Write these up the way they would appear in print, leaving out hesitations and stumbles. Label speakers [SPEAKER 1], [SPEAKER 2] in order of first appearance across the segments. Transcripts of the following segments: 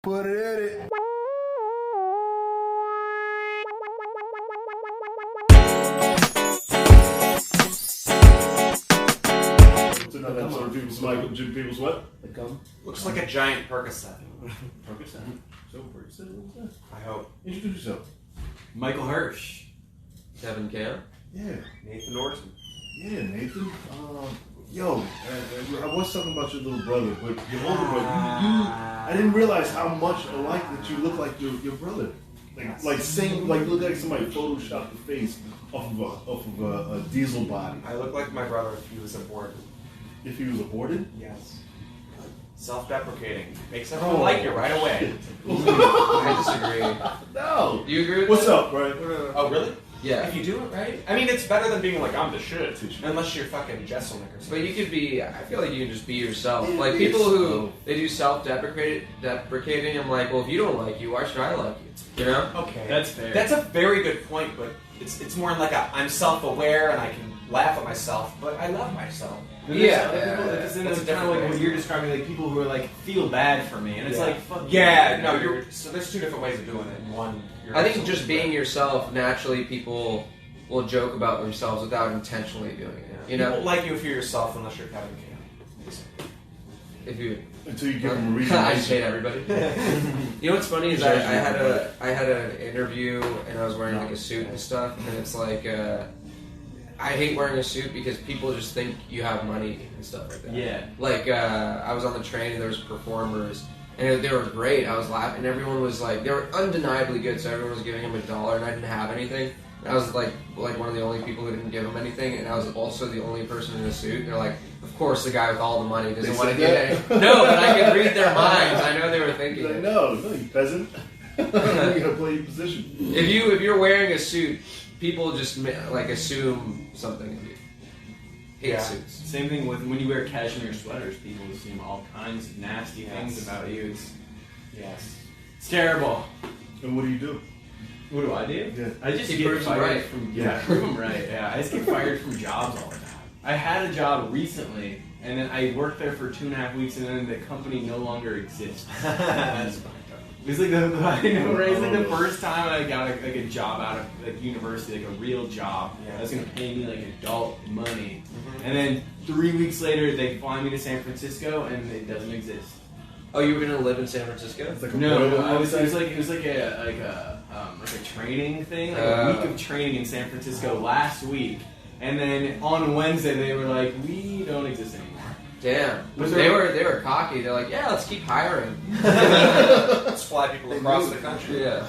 [SPEAKER 1] Put it in it. What's another episode of People's Michael Jim People's what?
[SPEAKER 2] The gum?
[SPEAKER 3] Looks like a giant Percocet.
[SPEAKER 1] Percocet? So Percocet? What was that?
[SPEAKER 3] I hope.
[SPEAKER 1] Introduce yourself.
[SPEAKER 2] Michael Hirsch. Kevin Kham.
[SPEAKER 1] Yeah.
[SPEAKER 3] Nathan Orton.
[SPEAKER 1] Yeah, Nathan. Yo, I was talking about your little brother, but your older brother, I didn't realize how much alike that you look like your brother. Like same, like look like somebody photoshopped the face off of a diesel body.
[SPEAKER 3] I look like my brother if he was aborted.
[SPEAKER 1] If he was aborted?
[SPEAKER 3] Yes. Self-deprecating. Makes everyone like you right away.
[SPEAKER 2] I disagree.
[SPEAKER 1] No.
[SPEAKER 2] Do you agree with
[SPEAKER 1] What's
[SPEAKER 2] that?
[SPEAKER 1] up, right?
[SPEAKER 3] Oh, really?
[SPEAKER 2] Yeah.
[SPEAKER 3] If you do it right? I mean, it's better than being like, I'm the shit. Unless you're fucking Jesselnick or something.
[SPEAKER 2] But you could be, I feel like you can just be yourself.
[SPEAKER 1] Yeah,
[SPEAKER 2] Like
[SPEAKER 1] be
[SPEAKER 2] people who,
[SPEAKER 1] yourself.
[SPEAKER 2] they do self-deprecating, I'm like, well, if you don't like you, why should I like you? You know?
[SPEAKER 3] Okay.
[SPEAKER 4] That's fair.
[SPEAKER 3] That's a very good point, but it's more like I'm self-aware and I can laugh at myself, but I love myself.
[SPEAKER 2] Yeah.
[SPEAKER 4] That's
[SPEAKER 3] a
[SPEAKER 4] kind of
[SPEAKER 3] different
[SPEAKER 4] like
[SPEAKER 3] way.
[SPEAKER 4] what you're describing, like people who are like feel bad for me, and it's like fuck.
[SPEAKER 3] Yeah,
[SPEAKER 4] you.
[SPEAKER 3] no, so there's two different ways of doing it. One,
[SPEAKER 2] I think just being yourself, naturally people will joke about themselves without intentionally doing it. You know?
[SPEAKER 3] People like you if you're yourself unless you're Kevin Kham.
[SPEAKER 2] If you...
[SPEAKER 1] Until you give him a reason.
[SPEAKER 2] I just hate everybody. You know what's funny is I had an interview and I was wearing like a suit and stuff, and it's like I hate wearing a suit because people just think you have money and stuff like that.
[SPEAKER 4] Yeah.
[SPEAKER 2] Like I was on the train and there was performers and they were great. I was laughing. Everyone was like, they were undeniably good. So everyone was giving him $1 and I didn't have anything. I was like one of the only people who didn't give him anything, and I was also the only person in a suit. And they're like, of course, the guy with all the money doesn't want to get it. No, but I can read their minds. I know they were thinking.
[SPEAKER 1] Like,
[SPEAKER 2] it.
[SPEAKER 1] no, you peasant. You gotta play your position.
[SPEAKER 2] If you're wearing a suit, people just like assume something of you. Hate suits.
[SPEAKER 4] Same thing with when you wear cashmere sweaters. People assume all kinds of nasty things about you. It's terrible.
[SPEAKER 1] And what do you do?
[SPEAKER 4] What do I do?
[SPEAKER 1] Yeah.
[SPEAKER 4] I just
[SPEAKER 2] He
[SPEAKER 4] get
[SPEAKER 2] proves them
[SPEAKER 4] fired
[SPEAKER 2] right.
[SPEAKER 4] from
[SPEAKER 1] Yeah.
[SPEAKER 4] prove them right. Yeah, I just get fired from jobs all the time. I had a job recently, and then I worked there for 2.5 weeks, and then the company no longer exists.
[SPEAKER 3] That's fucked up.
[SPEAKER 4] It was like I know, right? It's like the first time I got a job out of like university, like a real job. That was gonna pay me like adult money, and then 3 weeks later they fly me to San Francisco, and it doesn't exist.
[SPEAKER 2] Oh, you were gonna live in San Francisco?
[SPEAKER 1] It's like a
[SPEAKER 4] No,
[SPEAKER 1] boiler
[SPEAKER 4] it was
[SPEAKER 1] outside.
[SPEAKER 4] like a training thing, like a week of training in San Francisco last week, and then on Wednesday they were like, we don't exist anymore.
[SPEAKER 2] Damn.
[SPEAKER 4] Was
[SPEAKER 2] They
[SPEAKER 4] there-
[SPEAKER 2] were cocky. They're like, yeah, let's keep hiring.
[SPEAKER 3] Let's fly people across the country.
[SPEAKER 2] Yeah.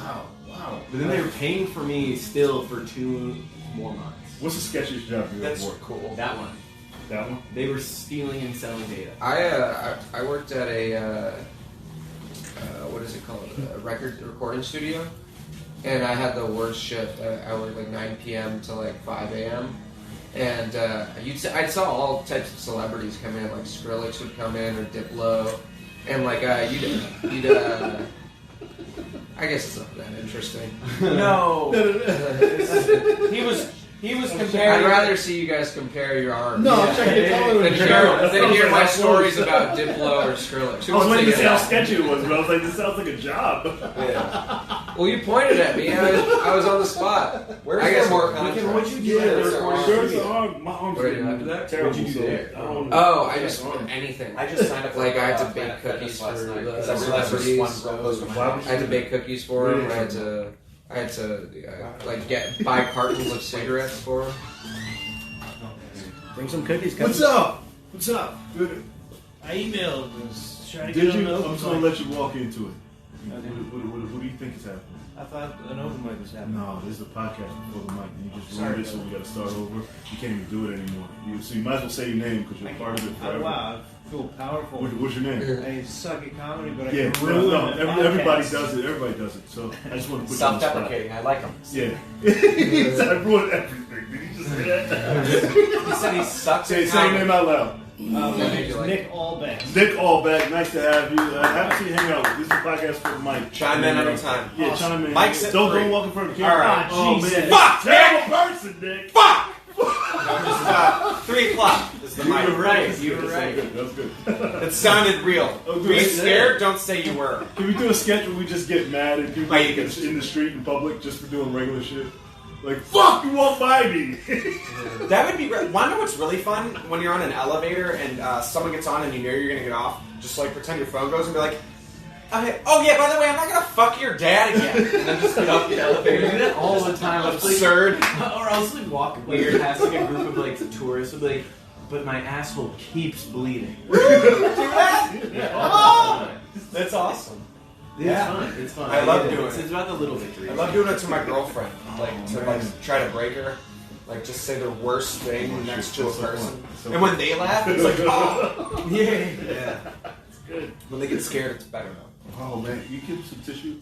[SPEAKER 1] Wow.
[SPEAKER 4] But then they were paying for me still for 2 more months.
[SPEAKER 1] What's the sketchiest job you ever
[SPEAKER 3] That's
[SPEAKER 1] worked?
[SPEAKER 3] cool.
[SPEAKER 4] That one.
[SPEAKER 1] That one?
[SPEAKER 4] They were stealing and selling data.
[SPEAKER 2] I worked at a what is it called? A recording studio, and I had the worst shift. I worked like 9 p.m. to like 5 a.m. And I saw all types of celebrities come in, like Skrillex would come in or Diplo, and like you'd I guess it's not that interesting.
[SPEAKER 3] No. He was comparing.
[SPEAKER 2] I'd rather see you guys compare your arms.
[SPEAKER 1] No, I'm checking your color.
[SPEAKER 2] than hear my stories about Diplo or Skrillex. Who
[SPEAKER 1] I was
[SPEAKER 2] wants
[SPEAKER 1] waiting to
[SPEAKER 2] get
[SPEAKER 1] see how
[SPEAKER 2] that?
[SPEAKER 1] sketchy it was, but I was like, this sounds like a job.
[SPEAKER 2] Well, you pointed at me. I was on the spot.
[SPEAKER 3] Where's
[SPEAKER 2] I guess
[SPEAKER 3] there more
[SPEAKER 4] What'd
[SPEAKER 3] contrast?
[SPEAKER 4] you do there?
[SPEAKER 1] My arms
[SPEAKER 2] What did you
[SPEAKER 1] are
[SPEAKER 2] have to that?
[SPEAKER 1] terrible.
[SPEAKER 4] What'd you do there?
[SPEAKER 2] Oh, I just anything.
[SPEAKER 3] I just signed up for
[SPEAKER 2] Like I had to bake
[SPEAKER 3] Planet
[SPEAKER 2] cookies
[SPEAKER 3] Fitness
[SPEAKER 2] for
[SPEAKER 3] last night,
[SPEAKER 2] the
[SPEAKER 3] 'cause I realized there's one
[SPEAKER 2] celebrities.
[SPEAKER 3] real close to my house.
[SPEAKER 2] I had to bake cookies for them. I had to like buy cartons of cigarettes for them.
[SPEAKER 5] Bring some cookies.
[SPEAKER 1] What's up? What's up? Good.
[SPEAKER 5] I emailed this. Trying to
[SPEAKER 1] Did
[SPEAKER 5] get
[SPEAKER 1] you?
[SPEAKER 5] an
[SPEAKER 1] I'm
[SPEAKER 5] open
[SPEAKER 1] just gonna
[SPEAKER 5] mic.
[SPEAKER 1] let you walk into it. What do you think is happening?
[SPEAKER 5] I thought an open mic was happening.
[SPEAKER 1] No, this is a podcast before the mic, and you just
[SPEAKER 5] Sorry,
[SPEAKER 1] ruined it, so we got to start over. You can't even do it anymore. So you might as well say your name because you're part of it forever.
[SPEAKER 5] Wow, I feel powerful.
[SPEAKER 1] What's your name?
[SPEAKER 5] I suck at comedy, but I
[SPEAKER 1] Yeah,
[SPEAKER 5] can ruin
[SPEAKER 1] no,
[SPEAKER 5] a
[SPEAKER 1] everybody
[SPEAKER 5] podcast.
[SPEAKER 1] does it. Everybody does it. So I just want to put you on the spot.
[SPEAKER 3] Self-deprecating. I like him.
[SPEAKER 1] Yeah. He said I ruined everything. Did he just say that?
[SPEAKER 3] He said he sucks
[SPEAKER 1] Say
[SPEAKER 3] at
[SPEAKER 1] your
[SPEAKER 3] comedy.
[SPEAKER 1] name out loud.
[SPEAKER 5] My name is
[SPEAKER 2] Like-
[SPEAKER 5] Nick Allback.
[SPEAKER 1] Nick Allback, nice to have you. Happy to see you hang out. This is a podcast for Mike.
[SPEAKER 3] Chime in anytime.
[SPEAKER 1] Yeah, chime in.
[SPEAKER 3] Mike's at
[SPEAKER 1] Don't
[SPEAKER 3] 3.
[SPEAKER 1] go walk in front of the camera.
[SPEAKER 3] All right.
[SPEAKER 1] Oh,
[SPEAKER 5] Jesus.
[SPEAKER 1] man.
[SPEAKER 3] Fuck,
[SPEAKER 1] Terrible person, Nick.
[SPEAKER 3] Fuck! No, just 3 o'clock. This the mic.
[SPEAKER 4] You were right.
[SPEAKER 1] That's
[SPEAKER 4] You
[SPEAKER 1] good,
[SPEAKER 4] were
[SPEAKER 1] that's
[SPEAKER 4] right.
[SPEAKER 1] good, That's good.
[SPEAKER 3] It sounded real.
[SPEAKER 1] Oh, good.
[SPEAKER 3] Be scared, don't say you were.
[SPEAKER 1] Can we do a sketch where we just get mad at people
[SPEAKER 3] Like you can-
[SPEAKER 1] in the street in public just for doing regular shit? Like, fuck, you walk by me!
[SPEAKER 3] That would be great. Want to know what's really fun? When you're on an elevator and someone gets on and you know you're going to get off, just like pretend your phone goes and be like, oh yeah, by the way, I'm not going to fuck your dad again. And then just get off the elevator.
[SPEAKER 4] I do that all the time. It's like-
[SPEAKER 3] Absurd.
[SPEAKER 4] Or else like walk like you're passing a group of like tourists and be like, but my asshole keeps bleeding.
[SPEAKER 3] Do that?
[SPEAKER 4] Yeah,
[SPEAKER 3] Oh!
[SPEAKER 4] all the time.
[SPEAKER 3] That's awesome.
[SPEAKER 4] It's fun. It's fun.
[SPEAKER 3] I love
[SPEAKER 4] get
[SPEAKER 3] doing
[SPEAKER 4] It's
[SPEAKER 3] it.
[SPEAKER 4] about the little victories.
[SPEAKER 3] I love doing it to my girlfriend. Like, to like try to break her. Like, just say the worst thing next to a person. And when they laugh, it's like, oh! Yeah.
[SPEAKER 1] It's good.
[SPEAKER 3] When they get scared, it's better though.
[SPEAKER 1] Oh man, you give some tissue?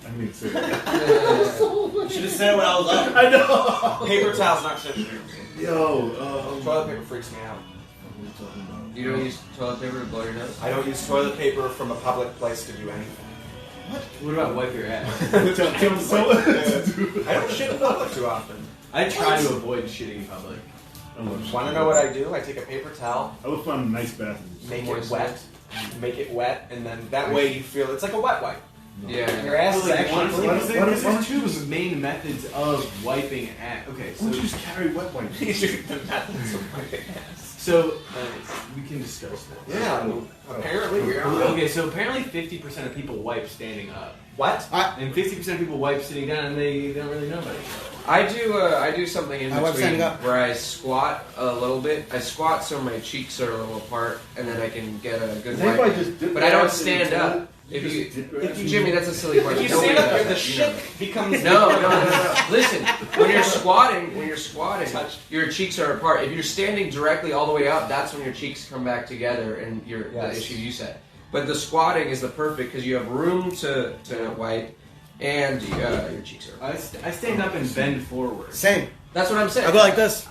[SPEAKER 1] I need to say that.
[SPEAKER 5] You should have said it when I was up.
[SPEAKER 1] I know!
[SPEAKER 3] Paper towels, not tissue.
[SPEAKER 1] Yo,
[SPEAKER 3] Toilet paper freaks me out.
[SPEAKER 1] what are you talking about?
[SPEAKER 2] You don't use toilet paper to blow your nose?
[SPEAKER 3] I don't use toilet paper from a public place to do anything.
[SPEAKER 4] What about wipe your ass?
[SPEAKER 1] Tell someone to do
[SPEAKER 3] I don't shit in public too often.
[SPEAKER 4] I try to avoid shitting in public.
[SPEAKER 1] I love shit.
[SPEAKER 3] Want to know what I do? I take a paper towel,
[SPEAKER 1] I would find nice bathrooms.
[SPEAKER 3] make it wet, and then that way you feel it's like a wet wipe.
[SPEAKER 2] Yeah.
[SPEAKER 3] And your ass is
[SPEAKER 4] Like,
[SPEAKER 3] actually
[SPEAKER 4] honestly,
[SPEAKER 1] why
[SPEAKER 4] because
[SPEAKER 1] don't-
[SPEAKER 4] there's
[SPEAKER 1] why don't you
[SPEAKER 4] two
[SPEAKER 1] just-
[SPEAKER 4] main methods of wiping ass. Okay,
[SPEAKER 1] Why
[SPEAKER 4] so
[SPEAKER 1] don't you just carry wet wipes?
[SPEAKER 3] These are the methods of wiping ass.
[SPEAKER 4] so we can discuss that.
[SPEAKER 3] Yeah, apparently we are.
[SPEAKER 4] Okay, so apparently 50% of people wipe standing up,
[SPEAKER 3] What?
[SPEAKER 4] and 50% of people wipe sitting down, and they don't really know about it.
[SPEAKER 2] I do something in
[SPEAKER 5] I wipe
[SPEAKER 2] between
[SPEAKER 5] standing up.
[SPEAKER 2] where I squat a little bit. I squat so my cheeks are a little apart, and then I can get a good
[SPEAKER 1] Does anybody
[SPEAKER 2] wipe.
[SPEAKER 1] just dip
[SPEAKER 2] But
[SPEAKER 1] their
[SPEAKER 2] I don't
[SPEAKER 1] ass in the
[SPEAKER 2] stand
[SPEAKER 1] toilet?
[SPEAKER 2] up. If
[SPEAKER 1] just
[SPEAKER 2] you,
[SPEAKER 1] dip your ass in
[SPEAKER 2] Jimmy,
[SPEAKER 1] the-
[SPEAKER 2] that's a silly question.
[SPEAKER 3] If you
[SPEAKER 2] Nobody
[SPEAKER 3] stand up,
[SPEAKER 2] does
[SPEAKER 3] the
[SPEAKER 2] that, you
[SPEAKER 3] shit
[SPEAKER 2] know.
[SPEAKER 3] becomes
[SPEAKER 2] No. Listen, when you're squatting,
[SPEAKER 3] Touch.
[SPEAKER 2] your cheeks are apart. If you're standing directly all the way up, that's when your cheeks come back together and the
[SPEAKER 3] Yes.
[SPEAKER 2] issue you said. But the squatting is the perfect because you have room to wipe and your cheeks are apart.
[SPEAKER 4] I stand up and bend forward.
[SPEAKER 5] Same.
[SPEAKER 2] That's what I'm saying.
[SPEAKER 5] I go like this.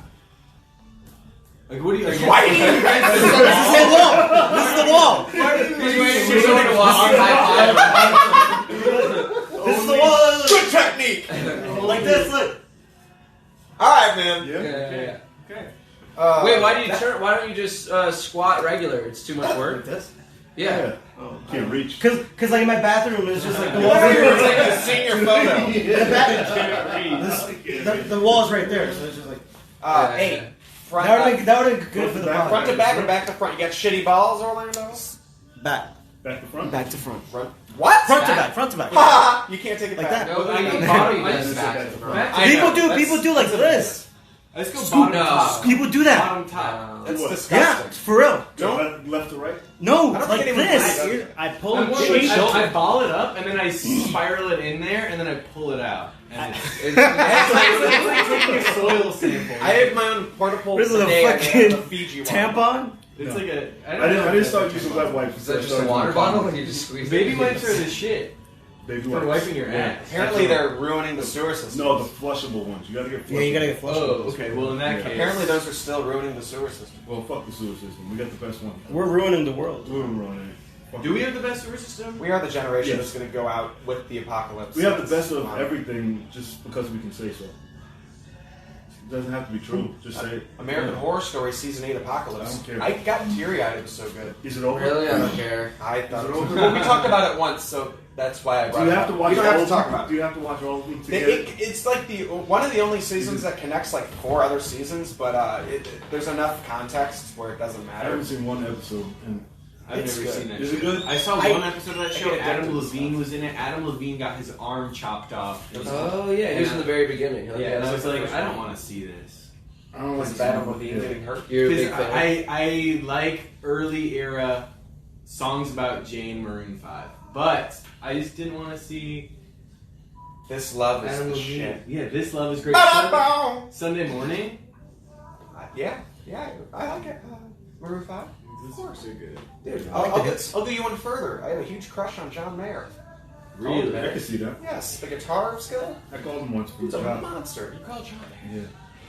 [SPEAKER 4] Like, what do you? Like,
[SPEAKER 3] Why?
[SPEAKER 5] This is the wall. This is the wall.
[SPEAKER 2] You're going to walk on high five.
[SPEAKER 5] This is the wall.
[SPEAKER 3] Good technique.
[SPEAKER 5] Like this. Look.
[SPEAKER 3] All right, man.
[SPEAKER 1] Yeah?
[SPEAKER 2] Yeah.
[SPEAKER 4] Okay.
[SPEAKER 2] Wait, why do you turn? Why don't you just squat regular? It's too much
[SPEAKER 5] Like
[SPEAKER 2] work.
[SPEAKER 5] this.
[SPEAKER 2] Yeah.
[SPEAKER 1] Can't reach.
[SPEAKER 5] Cause like in my bathroom is just like the wall.
[SPEAKER 3] It's like a senior photo.
[SPEAKER 5] The wall is right there, so it's just like
[SPEAKER 3] Hey, front,
[SPEAKER 5] that would have been good for the
[SPEAKER 1] Front
[SPEAKER 3] front
[SPEAKER 5] bottom.
[SPEAKER 3] to back or back to front? You got shitty balls, Orlando?
[SPEAKER 5] Back.
[SPEAKER 1] Back to front?
[SPEAKER 5] Back to front.
[SPEAKER 3] What?
[SPEAKER 5] Front to back. Front to back.
[SPEAKER 3] Ha! You can't take it
[SPEAKER 5] Like
[SPEAKER 3] back.
[SPEAKER 5] that.
[SPEAKER 2] No,
[SPEAKER 4] I know.
[SPEAKER 2] body
[SPEAKER 4] I
[SPEAKER 2] does
[SPEAKER 4] just
[SPEAKER 2] back
[SPEAKER 1] said
[SPEAKER 2] to
[SPEAKER 1] that.
[SPEAKER 2] front.
[SPEAKER 4] Back-
[SPEAKER 3] I know,
[SPEAKER 5] People do like this.
[SPEAKER 4] Let's go
[SPEAKER 5] Scoop.
[SPEAKER 4] bottom top.
[SPEAKER 5] People do that.
[SPEAKER 4] Bottom top.
[SPEAKER 3] That's
[SPEAKER 1] What?
[SPEAKER 3] disgusting.
[SPEAKER 5] Yeah, for real.
[SPEAKER 3] Don't.
[SPEAKER 1] Left to right?
[SPEAKER 5] No,
[SPEAKER 3] I don't
[SPEAKER 5] like
[SPEAKER 3] think anyone
[SPEAKER 5] this.
[SPEAKER 3] does that.
[SPEAKER 5] I pull
[SPEAKER 4] I,
[SPEAKER 5] the cheek.
[SPEAKER 4] I ball it up and then I spiral it in there and then I pull it out. And it's like taking a soil sample.
[SPEAKER 3] I have my own portable
[SPEAKER 5] This is a
[SPEAKER 3] today. I got
[SPEAKER 5] fucking
[SPEAKER 3] the Fiji one.
[SPEAKER 5] Tampon.
[SPEAKER 4] It's like a.
[SPEAKER 1] I didn't start using wet wipes.
[SPEAKER 2] Is that just a water bottle and you just squeeze it?
[SPEAKER 4] Baby wipes are the shit
[SPEAKER 1] Baby
[SPEAKER 4] for
[SPEAKER 1] wipes.
[SPEAKER 4] wiping your
[SPEAKER 1] Yeah.
[SPEAKER 4] ass.
[SPEAKER 3] Apparently, they're ruining the sewer system.
[SPEAKER 1] No, the flushable ones. You gotta get flushable.
[SPEAKER 5] Yeah, you gotta get flushed.
[SPEAKER 4] Oh, okay. Well, in that
[SPEAKER 1] Yeah.
[SPEAKER 4] case,
[SPEAKER 3] Apparently, those are still ruining the sewer system.
[SPEAKER 1] Well, fuck the sewer system. We got the best one.
[SPEAKER 5] We're ruining the world.
[SPEAKER 1] We're running it. Fuck
[SPEAKER 4] do we
[SPEAKER 1] it.
[SPEAKER 4] have the best sewer system?
[SPEAKER 3] We are the generation
[SPEAKER 1] Yes.
[SPEAKER 3] that's going to go out with the apocalypse.
[SPEAKER 1] We have the best of
[SPEAKER 3] Come on.
[SPEAKER 1] everything just because we can say so. It doesn't have to be true. Just say it.
[SPEAKER 3] American Horror Story Season 8 Apocalypse.
[SPEAKER 1] I don't care.
[SPEAKER 3] I got teary-eyed. It was so good.
[SPEAKER 1] Is it over?
[SPEAKER 2] Really? I don't care.
[SPEAKER 3] I thought
[SPEAKER 1] Is
[SPEAKER 3] it
[SPEAKER 1] it
[SPEAKER 3] was
[SPEAKER 1] over?
[SPEAKER 3] well, we talked about it once, so that's why I
[SPEAKER 1] Do
[SPEAKER 3] brought
[SPEAKER 1] you
[SPEAKER 3] it
[SPEAKER 1] have
[SPEAKER 3] up.
[SPEAKER 1] to watch
[SPEAKER 3] You don't
[SPEAKER 1] all
[SPEAKER 3] have
[SPEAKER 1] of
[SPEAKER 3] to talk
[SPEAKER 1] them?
[SPEAKER 3] about
[SPEAKER 1] Do
[SPEAKER 3] it.
[SPEAKER 1] you have to watch all of them together?
[SPEAKER 3] It's like one of the only seasons that connects like 4 other seasons, but there's enough context where it doesn't
[SPEAKER 1] I
[SPEAKER 3] matter.
[SPEAKER 1] haven't seen one episode. And
[SPEAKER 4] I've
[SPEAKER 3] It's
[SPEAKER 4] never
[SPEAKER 3] good.
[SPEAKER 4] seen that.
[SPEAKER 1] Is it
[SPEAKER 4] shit.
[SPEAKER 1] good?
[SPEAKER 4] I saw
[SPEAKER 3] I-
[SPEAKER 4] one episode of that
[SPEAKER 3] I
[SPEAKER 4] show.
[SPEAKER 3] get addicted
[SPEAKER 4] Adam
[SPEAKER 3] to
[SPEAKER 4] Levine
[SPEAKER 3] stuff.
[SPEAKER 4] was in it. Adam Levine got his arm chopped off. It was-
[SPEAKER 2] Oh yeah, he was in the very beginning. Huh?
[SPEAKER 4] yeah, and I
[SPEAKER 2] that's
[SPEAKER 4] was
[SPEAKER 2] the
[SPEAKER 4] like,
[SPEAKER 2] first
[SPEAKER 4] I don't
[SPEAKER 2] one.
[SPEAKER 4] want to see this.
[SPEAKER 1] I don't like
[SPEAKER 3] Was
[SPEAKER 1] to
[SPEAKER 3] Adam
[SPEAKER 1] see
[SPEAKER 3] Levine
[SPEAKER 1] them.
[SPEAKER 3] getting hurt?
[SPEAKER 2] You're a big
[SPEAKER 4] Because
[SPEAKER 2] fan.
[SPEAKER 4] I like early era songs about Jane Maroon 5, but I just didn't want to see
[SPEAKER 3] This love is
[SPEAKER 4] Adam
[SPEAKER 3] the
[SPEAKER 4] Levine.
[SPEAKER 3] shit.
[SPEAKER 4] Yeah, this love is great.
[SPEAKER 3] Ba-da-bow!
[SPEAKER 4] Sunday morning.
[SPEAKER 3] Yeah, I like it. Maroon 5?
[SPEAKER 4] Of course, they're good.
[SPEAKER 3] Dude,
[SPEAKER 5] I like the hits.
[SPEAKER 3] I'll do you one further. I have a huge crush on John Mayer.
[SPEAKER 4] Really?
[SPEAKER 1] I can see that.
[SPEAKER 3] Yes, the guitar skill.
[SPEAKER 1] I called him once for
[SPEAKER 3] He's
[SPEAKER 1] a
[SPEAKER 3] a
[SPEAKER 1] job.
[SPEAKER 3] monster. You call John Mayer.
[SPEAKER 1] Yeah.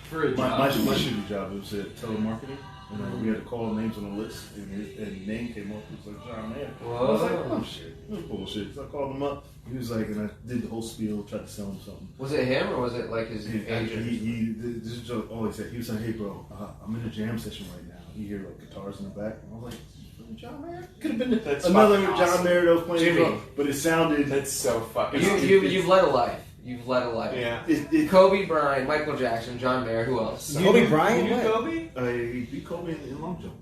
[SPEAKER 4] For a
[SPEAKER 1] My
[SPEAKER 4] job.
[SPEAKER 1] shitty job, it was at telemarketing. And we had to call names on a list, and his name came up. It was like John Mayer. I was like,
[SPEAKER 2] Whoa.
[SPEAKER 1] oh shit. It was bullshit. So I called him up. He was like, and I did the whole spiel, tried to sell him something.
[SPEAKER 2] Was it him or was it like his agent?
[SPEAKER 1] This is all he said. He was like, hey, bro, I'm in a jam session right now. You hear like guitars in the back. And I was like, John Mayer? Could have been another John Mayer that was playing drum, but it sounded.
[SPEAKER 3] That's so fucking.
[SPEAKER 2] You've led a life. You've led a life.
[SPEAKER 3] Yeah.
[SPEAKER 2] Kobe Bryant, Michael Jackson, John Mayer. Who else?
[SPEAKER 5] Kobe Bryant?
[SPEAKER 4] You knew
[SPEAKER 5] What?
[SPEAKER 4] Kobe?
[SPEAKER 1] He beat Kobe in long jump.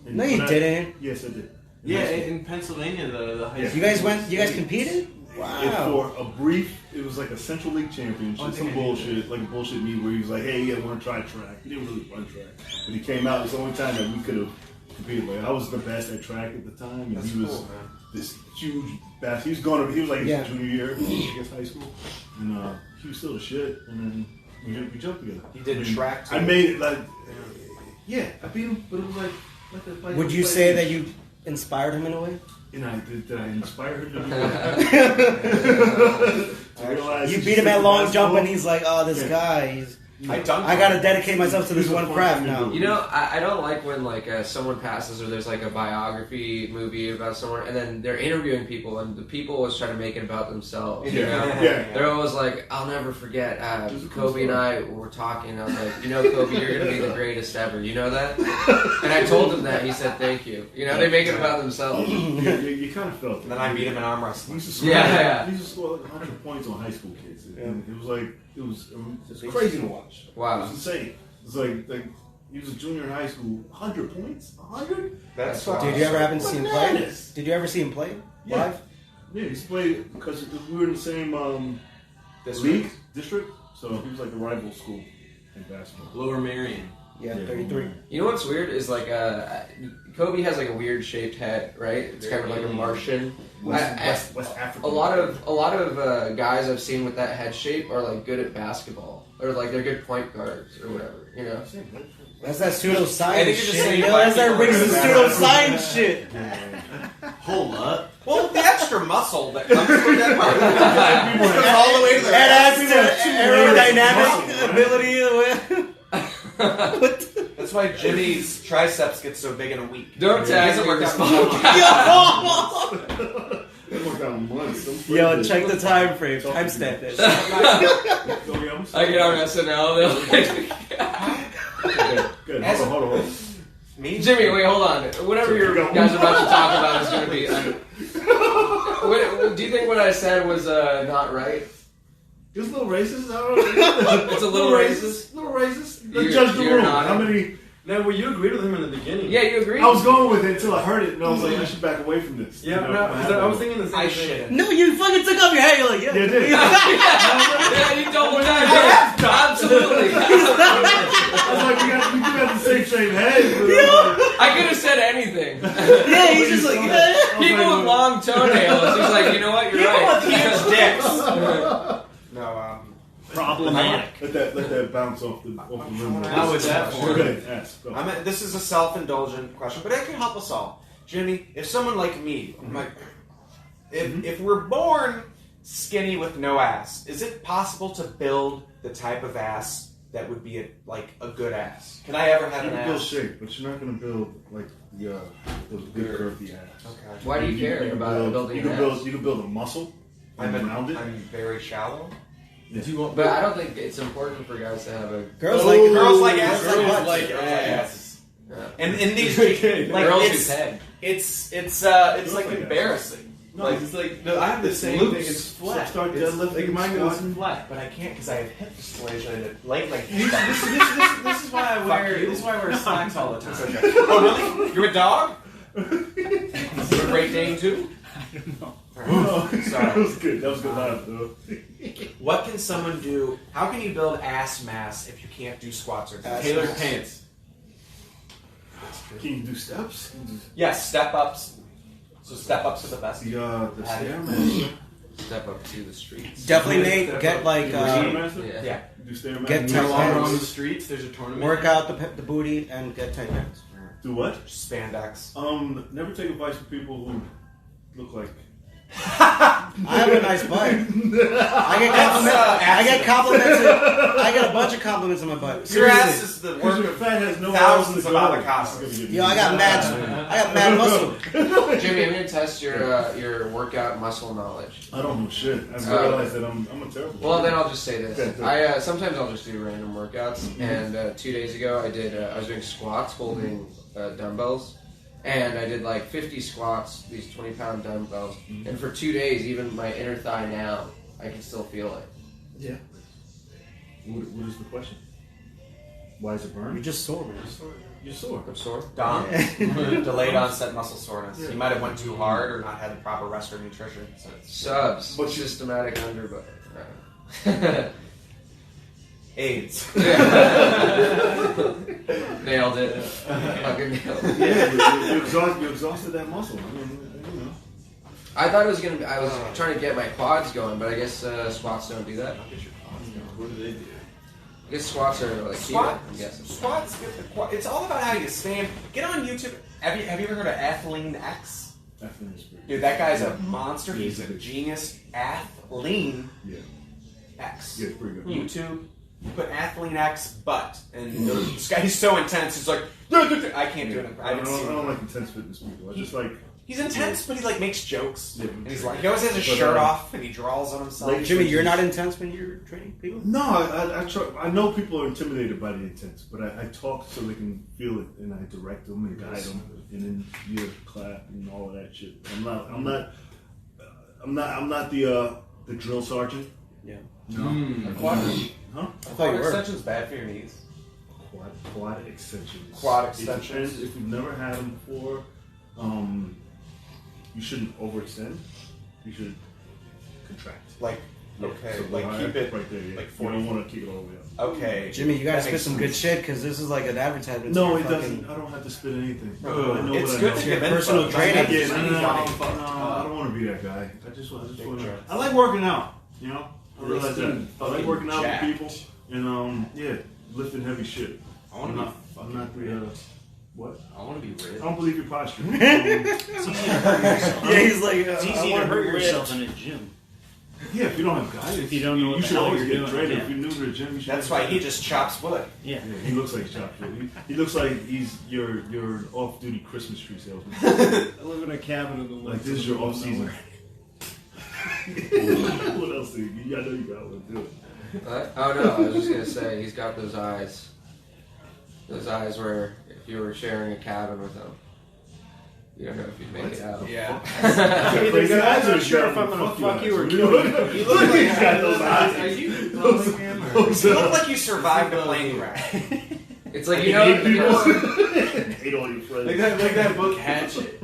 [SPEAKER 1] And
[SPEAKER 5] No, you didn't.
[SPEAKER 1] Yes, I did.
[SPEAKER 4] Yeah, in Pennsylvania, the high school.
[SPEAKER 5] You guys competed? Wow.
[SPEAKER 1] For a brief, it was like a Central League championship, some bullshit, like a bullshit meet where he was like, hey, I want to try track. He didn't really run track. But he came out, it was the only time that we could have competed. Like, I was the best at track at the time, and he was this huge bastard. He was like his junior year, I guess, high school. And he was still the shit, and then we jumped together.
[SPEAKER 3] He did track too.
[SPEAKER 1] I made it like, I beat him, but it was like
[SPEAKER 5] Would you say that you inspired him in a way?
[SPEAKER 1] Did I inspire him to do that?
[SPEAKER 5] You beat him at long jump, and he's like, "Oh, this guy,
[SPEAKER 3] I
[SPEAKER 5] gotta dedicate myself to this one craft now."
[SPEAKER 2] You know, I don't like when like someone passes or there's like a biography movie about someone, and then they're interviewing people, and the people always try to make it about themselves. You know? They're always like, "I'll never forget Kobe and I were talking. I was like, you know, Kobe, you're gonna be the greatest ever. You know that?" And I told him that. He said, "Thank you." You know, they make it about themselves.
[SPEAKER 1] You kind of felt it.
[SPEAKER 3] And then I beat him in arm wrestling.
[SPEAKER 1] He used to score like 100 points on high school kids. And it was like, it was crazy to watch.
[SPEAKER 2] Wow.
[SPEAKER 1] It was insane. It's like he was a junior in high school. 100 points? 100?
[SPEAKER 3] That's
[SPEAKER 5] Did you ever happen to see him play? Did you ever see him play live?
[SPEAKER 1] Yeah, he used to play because we were in the same district. So he was like the rival school in basketball.
[SPEAKER 4] Lower Marion.
[SPEAKER 5] Yeah, 33.
[SPEAKER 2] You know what's weird is like Kobe has like a weird shaped head, right? It's kind of like a Martian.
[SPEAKER 1] West Africa.
[SPEAKER 2] A lot of guys I've seen with that head shape are like good at basketball or like they're good point guards or whatever. You know.
[SPEAKER 5] That's that pseudoscience
[SPEAKER 3] I think you're just
[SPEAKER 5] shit.
[SPEAKER 3] saying
[SPEAKER 5] Yo,
[SPEAKER 3] black
[SPEAKER 5] that's that
[SPEAKER 3] people
[SPEAKER 5] brings the
[SPEAKER 3] are
[SPEAKER 5] pseudoscience shit.
[SPEAKER 4] Hold up.
[SPEAKER 3] Well, the extra muscle that comes from that part goes all the way to the
[SPEAKER 5] It adds to aerodynamic ability.
[SPEAKER 3] That's why Jimmy's triceps get so big in a week.
[SPEAKER 2] Don't tag
[SPEAKER 3] Doesn't
[SPEAKER 2] me
[SPEAKER 3] work
[SPEAKER 2] with this
[SPEAKER 3] out.
[SPEAKER 2] podcast.
[SPEAKER 1] It worked out months.
[SPEAKER 5] Yo, check the time frame. Timestamp it.
[SPEAKER 2] I get on SNL. They're like,
[SPEAKER 1] Good. Hold on.
[SPEAKER 3] Me?
[SPEAKER 2] Jimmy, wait, hold on. Whatever you guys are about to talk about is going to be. Do you think what I said was not right?
[SPEAKER 1] It was a little racist. I don't know.
[SPEAKER 2] It's a little racist.
[SPEAKER 1] A little racist.
[SPEAKER 2] You're-
[SPEAKER 1] Judge the
[SPEAKER 2] you're
[SPEAKER 1] room.
[SPEAKER 2] not-
[SPEAKER 1] How many?
[SPEAKER 4] No, well, you agreed with him in the beginning.
[SPEAKER 2] Yeah, you agree?
[SPEAKER 1] I was going with it until I heard it, and I was like, I should back away from this.
[SPEAKER 4] Yeah,
[SPEAKER 1] You know,
[SPEAKER 4] no, 'cause I was thinking the same
[SPEAKER 3] I
[SPEAKER 4] thing.
[SPEAKER 3] shouldn't.
[SPEAKER 5] No, you fucking took off your head. You're like, yeah.
[SPEAKER 1] Yeah, it did.
[SPEAKER 2] Yeah, you doubled down. Absolutely.
[SPEAKER 1] I was like, we do have the same head. But
[SPEAKER 2] I could have said anything.
[SPEAKER 5] Yeah, he's just like, yeah.
[SPEAKER 2] People with long toenails. He's like, you know what? You're right.
[SPEAKER 3] Huge dicks. No,
[SPEAKER 5] Problematic.
[SPEAKER 1] Let that bounce off the rim.
[SPEAKER 4] How was that for?
[SPEAKER 1] Good. Ask. Go.
[SPEAKER 3] this is a self-indulgent question, but it can help us all. Jimmy, if someone like me, if we're born skinny with no ass, is it possible to build the type of ass that would be a good ass? Can I ever have
[SPEAKER 1] You
[SPEAKER 3] an
[SPEAKER 1] can build
[SPEAKER 3] ass?
[SPEAKER 1] shape, but you're not going to build like the big curvy ass.
[SPEAKER 3] Okay.
[SPEAKER 2] Why do you care
[SPEAKER 1] can
[SPEAKER 2] about building an ass?
[SPEAKER 1] You can build a muscle. Around it.
[SPEAKER 3] I'm very shallow.
[SPEAKER 2] But I don't think it's important for guys to have a...
[SPEAKER 5] Girls
[SPEAKER 3] Girls like asses.
[SPEAKER 4] Girls like
[SPEAKER 3] Girls
[SPEAKER 4] ass.
[SPEAKER 2] Yeah.
[SPEAKER 3] And in these, like,
[SPEAKER 2] Girls whose head.
[SPEAKER 3] it's
[SPEAKER 1] like
[SPEAKER 3] like
[SPEAKER 1] ass.
[SPEAKER 3] embarrassing.
[SPEAKER 4] No, it's like no, I have the same
[SPEAKER 3] loose.
[SPEAKER 4] thing. It's flat.
[SPEAKER 1] Start
[SPEAKER 4] It's,
[SPEAKER 1] deadlifting,
[SPEAKER 4] like mine goes
[SPEAKER 1] squatting.
[SPEAKER 4] flat.
[SPEAKER 3] But I can't because I have hip dysplasia and it like
[SPEAKER 4] This is why I wear.
[SPEAKER 3] you.
[SPEAKER 4] This is why I wear slacks all the time.
[SPEAKER 3] Oh really? You're a dog?
[SPEAKER 2] You're a Great Dane too?
[SPEAKER 1] That was good. That was good laugh, though.
[SPEAKER 3] What can someone do? How can you build ass mass if you can't do squats or deadlifts?
[SPEAKER 4] Tailored pants.
[SPEAKER 1] Can you do steps?
[SPEAKER 3] Yes, step ups. So step ups are the best.
[SPEAKER 1] The Stairmaster.
[SPEAKER 2] Step up to the streets.
[SPEAKER 5] Definitely, Nate, get like,
[SPEAKER 1] Stairmaster?
[SPEAKER 2] Yeah.
[SPEAKER 1] Do Stairmaster?
[SPEAKER 5] Get
[SPEAKER 4] You're
[SPEAKER 5] tight
[SPEAKER 4] walking on the
[SPEAKER 5] pants.
[SPEAKER 4] streets. There's a tournament.
[SPEAKER 5] Work out the booty and get tight pants.
[SPEAKER 1] Do what?
[SPEAKER 3] Spandex.
[SPEAKER 1] Never take advice from people who look like
[SPEAKER 5] I have a nice butt. I get complimented. I get a bunch of compliments on my butt.
[SPEAKER 3] Your
[SPEAKER 5] Seriously.
[SPEAKER 3] ass is the work of
[SPEAKER 1] fat has no
[SPEAKER 3] thousands of avocados.
[SPEAKER 5] Yo, I got mad muscle.
[SPEAKER 2] Jimmy, I'm gonna test your workout muscle knowledge.
[SPEAKER 1] I don't know shit. I realize that I'm a terrible.
[SPEAKER 2] Well, then I'll just say this.
[SPEAKER 1] Okay,
[SPEAKER 2] Sometimes I'll just do random workouts. And 2 days ago, I was doing squats holding dumbbells. And I did like 50 squats, these 20-pound dumbbells. And for 2 days, even my inner thigh now, I can still feel it.
[SPEAKER 1] Yeah. What is the question? Why is it burn?
[SPEAKER 5] You're just sore, man.
[SPEAKER 1] You're sore.
[SPEAKER 2] I'm sore.
[SPEAKER 3] Dom. Delayed onset muscle soreness.
[SPEAKER 1] Yeah.
[SPEAKER 3] You might have went too hard or not had the proper rest or nutrition. So
[SPEAKER 2] Subs.
[SPEAKER 1] But
[SPEAKER 2] Systematic underbutt.
[SPEAKER 3] AIDS.
[SPEAKER 2] Nailed it. Fucking nailed it.
[SPEAKER 1] Yeah, you exhausted that muscle. I mean, you know.
[SPEAKER 2] I thought it was gonna be. I was trying to get my quads going, but I guess squats don't do that.
[SPEAKER 4] What do they do?
[SPEAKER 2] I guess squats are like
[SPEAKER 3] Squat,
[SPEAKER 2] keto, I'm guessing.
[SPEAKER 3] squats. It's all about how you stand. Get on YouTube. Have you ever heard of Athlean X? Dude, that guy's a monster. He's a genius. Athlean X.
[SPEAKER 1] Yeah, it's pretty good.
[SPEAKER 3] YouTube. You put Athlean X butt, and this guy, he's so intense. He's like, I can't do it.
[SPEAKER 1] I don't like intense fitness people. I just like.
[SPEAKER 3] He's intense, but he like makes jokes.
[SPEAKER 1] Yeah,
[SPEAKER 3] And he's like, he always has his shirt off, and he draws on himself.
[SPEAKER 1] Like,
[SPEAKER 5] Jimmy, you're not intense when you're training people?
[SPEAKER 1] No, I try. I know people are intimidated by the intense, but I talk so they can feel it, and I direct them and guide them, and then you clap and all of that shit. I'm not the drill sergeant.
[SPEAKER 5] Yeah.
[SPEAKER 1] No.
[SPEAKER 3] Quad,
[SPEAKER 5] I thought
[SPEAKER 3] quad
[SPEAKER 5] you were.
[SPEAKER 3] extension's bad for your knees.
[SPEAKER 1] Quad extensions.
[SPEAKER 3] Quad
[SPEAKER 1] It
[SPEAKER 3] extensions.
[SPEAKER 1] depends. If you've never had them before, you shouldn't overextend. You should contract.
[SPEAKER 3] Like, okay,
[SPEAKER 1] So
[SPEAKER 3] like
[SPEAKER 1] right-
[SPEAKER 3] keep it
[SPEAKER 1] right there. Yeah.
[SPEAKER 3] like
[SPEAKER 1] You
[SPEAKER 3] 40.
[SPEAKER 1] don't want to kick it all the way up.
[SPEAKER 3] Okay.
[SPEAKER 5] Jimmy, you gotta
[SPEAKER 3] That
[SPEAKER 5] spit
[SPEAKER 3] makes
[SPEAKER 5] some good shit because this is like an advertisement.
[SPEAKER 1] No,
[SPEAKER 5] for
[SPEAKER 1] it
[SPEAKER 5] fucking-
[SPEAKER 1] doesn't. I don't have to spit anything.
[SPEAKER 3] No,
[SPEAKER 1] I know
[SPEAKER 3] it's
[SPEAKER 1] what
[SPEAKER 3] good
[SPEAKER 1] I know.
[SPEAKER 3] to give
[SPEAKER 5] Personal
[SPEAKER 3] info.
[SPEAKER 5] training.
[SPEAKER 3] That's
[SPEAKER 1] Yeah,
[SPEAKER 3] not
[SPEAKER 1] no,
[SPEAKER 3] funny.
[SPEAKER 1] I don't want to be that guy. I just want
[SPEAKER 3] Big
[SPEAKER 1] to.
[SPEAKER 3] jokes.
[SPEAKER 1] I like working out. You know, I realize that. I like
[SPEAKER 3] Fucking
[SPEAKER 1] working out
[SPEAKER 3] jacked.
[SPEAKER 1] with people, and lifting heavy shit.
[SPEAKER 4] I want to be
[SPEAKER 1] I'm not the. What?
[SPEAKER 4] I want to be
[SPEAKER 1] I
[SPEAKER 4] ripped.
[SPEAKER 1] don't believe your posture.
[SPEAKER 5] Yeah, he's like,
[SPEAKER 6] It's easy to hurt yourself in a gym.
[SPEAKER 1] Yeah, if you don't have guidance,
[SPEAKER 6] If you don't know what
[SPEAKER 1] you
[SPEAKER 6] the
[SPEAKER 1] should
[SPEAKER 6] hell
[SPEAKER 1] always
[SPEAKER 6] you're
[SPEAKER 1] get
[SPEAKER 6] doing,
[SPEAKER 1] trained.
[SPEAKER 6] yeah.
[SPEAKER 1] If you're new to the gym, you should.
[SPEAKER 3] That's
[SPEAKER 1] get
[SPEAKER 3] why he
[SPEAKER 1] trained.
[SPEAKER 3] just chops wood.
[SPEAKER 6] Yeah.
[SPEAKER 1] Yeah, he looks like chopped shit. He looks like he's your off-duty Christmas tree salesman.
[SPEAKER 6] I live in a cabin in the woods.
[SPEAKER 1] Like this is your off-season. What else? I know you got one too.
[SPEAKER 2] Oh no, I was just gonna say he's got those eyes. Those eyes where if you were sharing a cabin with him, you don't know if you'd make it out.
[SPEAKER 3] Yeah.
[SPEAKER 1] Crazy eyes
[SPEAKER 6] I'm
[SPEAKER 1] or
[SPEAKER 6] not sure
[SPEAKER 1] you
[SPEAKER 6] if I'm
[SPEAKER 1] got
[SPEAKER 6] gonna fuck you or
[SPEAKER 1] eyes?
[SPEAKER 6] kill you.
[SPEAKER 3] You look like
[SPEAKER 1] He's got those
[SPEAKER 4] Are
[SPEAKER 1] eyes.
[SPEAKER 4] you calling him? Or?
[SPEAKER 3] You look like you survived a plane crash.
[SPEAKER 2] It's like
[SPEAKER 1] Hate
[SPEAKER 2] you know
[SPEAKER 1] people.
[SPEAKER 2] what?
[SPEAKER 1] Hate all your friends.
[SPEAKER 4] Like that book Hatchet.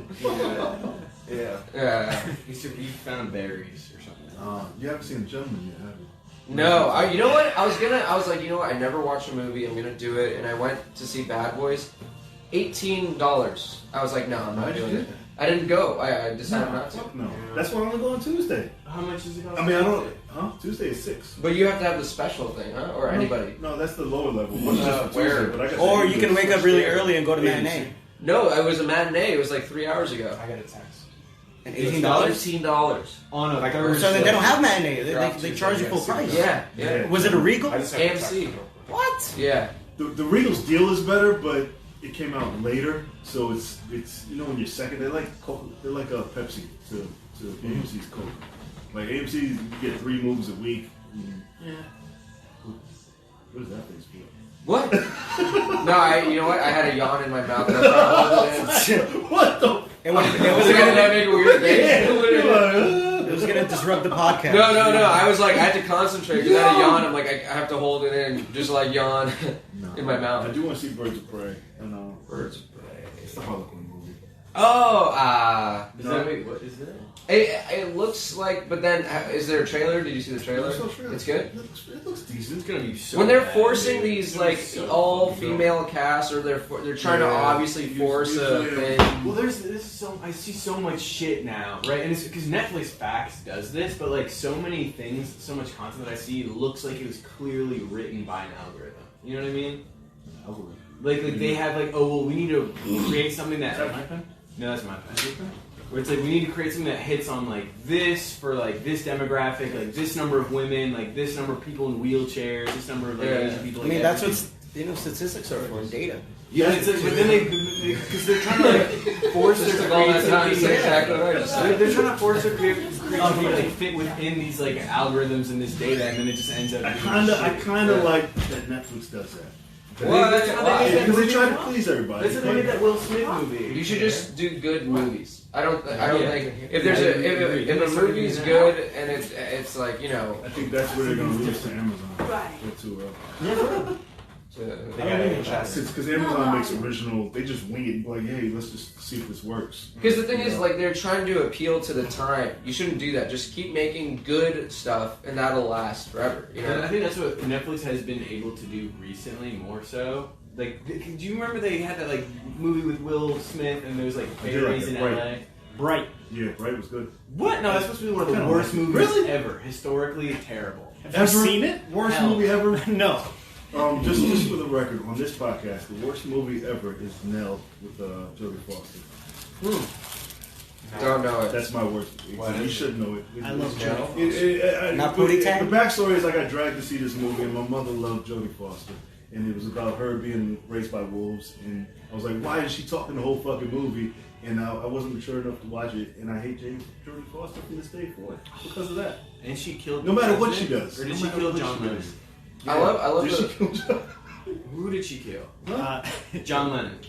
[SPEAKER 3] Yeah.
[SPEAKER 2] Yeah.
[SPEAKER 4] He found berries or something.
[SPEAKER 1] You haven't seen The Gentleman yet, have you?
[SPEAKER 2] No, you know what? I was like, you know what? I never watched a movie. I'm gonna do it, and I went to see Bad Boys. $18. I was like, no, I'm not
[SPEAKER 1] Why'd you
[SPEAKER 2] doing
[SPEAKER 1] do
[SPEAKER 2] it.
[SPEAKER 1] that?
[SPEAKER 2] I didn't go. I decided not to.
[SPEAKER 1] Fuck no. That's why I'm only going Tuesday.
[SPEAKER 4] How much is it cost?
[SPEAKER 1] I mean, I don't. Huh? Tuesday is 6.
[SPEAKER 2] But you have to have the special thing, huh? Or anybody?
[SPEAKER 1] No, that's the lower level. What's just
[SPEAKER 2] where?
[SPEAKER 1] Tuesday, but I got
[SPEAKER 5] or
[SPEAKER 1] to
[SPEAKER 5] you
[SPEAKER 1] do
[SPEAKER 5] can
[SPEAKER 1] this
[SPEAKER 5] wake up
[SPEAKER 1] first
[SPEAKER 5] really
[SPEAKER 1] day.
[SPEAKER 5] early and go to
[SPEAKER 1] Yeah,
[SPEAKER 5] matinee.
[SPEAKER 2] No, it was a matinee. It was like 3 hours ago.
[SPEAKER 3] I got a text.
[SPEAKER 5] And
[SPEAKER 4] $18?
[SPEAKER 2] $15.
[SPEAKER 4] On a
[SPEAKER 3] Like,
[SPEAKER 5] So
[SPEAKER 4] Thursday.
[SPEAKER 5] then they don't have matinee.
[SPEAKER 3] They're off
[SPEAKER 5] They
[SPEAKER 3] Tuesday,
[SPEAKER 5] charge you full
[SPEAKER 3] yes.
[SPEAKER 5] price.
[SPEAKER 2] Yeah, yeah.
[SPEAKER 5] Was it a Regal?
[SPEAKER 3] I just have a text.
[SPEAKER 2] AMC.
[SPEAKER 5] What?
[SPEAKER 2] Yeah.
[SPEAKER 1] The Regal's deal is better, but it came out later, so it's you know when you're second, they're like Coke, they're like a Pepsi to AMC's Coke. Like AMC, you get 3 movies a week. Yeah. What is that face for?
[SPEAKER 2] What? No, you know what? I had a yawn in my mouth. And I was trying to hold it in.
[SPEAKER 1] What the?
[SPEAKER 5] It was
[SPEAKER 2] Did that make a weird face?
[SPEAKER 5] It was gonna disrupt the podcast.
[SPEAKER 2] No. I was like, I had to concentrate because I had a yawn. I'm like, I have to hold it in, just like yawn in my
[SPEAKER 1] I
[SPEAKER 2] mouth.
[SPEAKER 1] do want to see Birds of Prey. And
[SPEAKER 2] Birds of Prey.
[SPEAKER 1] it's the Harlequin movie.
[SPEAKER 2] Oh,
[SPEAKER 4] Is that, wait, what is that?
[SPEAKER 2] it looks like. But then, is there a trailer? Did you see the trailer? It's good.
[SPEAKER 1] It looks decent.
[SPEAKER 4] It's gonna be so
[SPEAKER 2] When they're
[SPEAKER 4] bad,
[SPEAKER 2] forcing
[SPEAKER 4] dude.
[SPEAKER 2] these
[SPEAKER 4] It's gonna be
[SPEAKER 2] like
[SPEAKER 4] so
[SPEAKER 2] all
[SPEAKER 4] fucking
[SPEAKER 2] female casts, or they're trying to obviously force a
[SPEAKER 1] Usually,
[SPEAKER 2] thing.
[SPEAKER 4] Well, this is so I see so much shit now, right? And it's because Netflix Facts does this, but like so many things, so much content that I see looks like it was clearly written by an algorithm. You know what I mean? Like they have like, oh well, we need to create something that.
[SPEAKER 1] Is that my pen?
[SPEAKER 4] No, that's my pen. Where it's like we need to create something that hits on like this for like this demographic, like this number of women, like this number of people in wheelchairs, this number of like Asian people.
[SPEAKER 5] I mean, that's what statistics are for, data.
[SPEAKER 4] Yeah, it's like, but then because they're trying to like force their creativity. They're trying to force their creativity to like fit within these like algorithms and this data, and then it just ends up.
[SPEAKER 1] I kind of like that Netflix does that.
[SPEAKER 2] Because
[SPEAKER 1] they try to please everybody.
[SPEAKER 4] That's how they did that Will Smith movie.
[SPEAKER 2] You should just do good movies. I don't think if a movie's good and it's like, you know.
[SPEAKER 1] I think that's where they're gonna lose to Amazon.
[SPEAKER 7] Right.
[SPEAKER 1] Because Amazon makes original, they just wing it and be like, hey, let's just see if this works.
[SPEAKER 2] Because the thing is, like, they're trying to appeal to the time. You shouldn't do that. Just keep making good stuff, and that'll last forever. You know?
[SPEAKER 4] And I think that's what Netflix has been able to do recently, more so. Like, do you remember they had that like movie with Will Smith, and there's like fairies in LA? Bright.
[SPEAKER 1] Yeah, Bright was good.
[SPEAKER 4] What? No, that's supposed to be one of the worst movies ever. Historically terrible.
[SPEAKER 6] Have you seen it?
[SPEAKER 1] Worst movie ever?
[SPEAKER 6] No.
[SPEAKER 1] Just for the record, on this podcast, the worst movie ever is Nell with Jodie Foster.
[SPEAKER 2] Don't know it.
[SPEAKER 1] That's my worst. You should know it.
[SPEAKER 6] I love
[SPEAKER 2] Nell.
[SPEAKER 5] Not Booty Tang?
[SPEAKER 1] The backstory is I got dragged to see this movie, and my mother loved Jodie Foster. And it was about her being raised by wolves. And I was like, why is she talking the whole fucking movie? And I wasn't mature enough to watch it. And I hate Jodie Foster from this day for it. Because of that.
[SPEAKER 4] And she killed.
[SPEAKER 1] No matter what she does.
[SPEAKER 4] Or did she kill John Lennon?
[SPEAKER 2] I love
[SPEAKER 1] Did she kill John?
[SPEAKER 4] Who did she kill? John Lennon.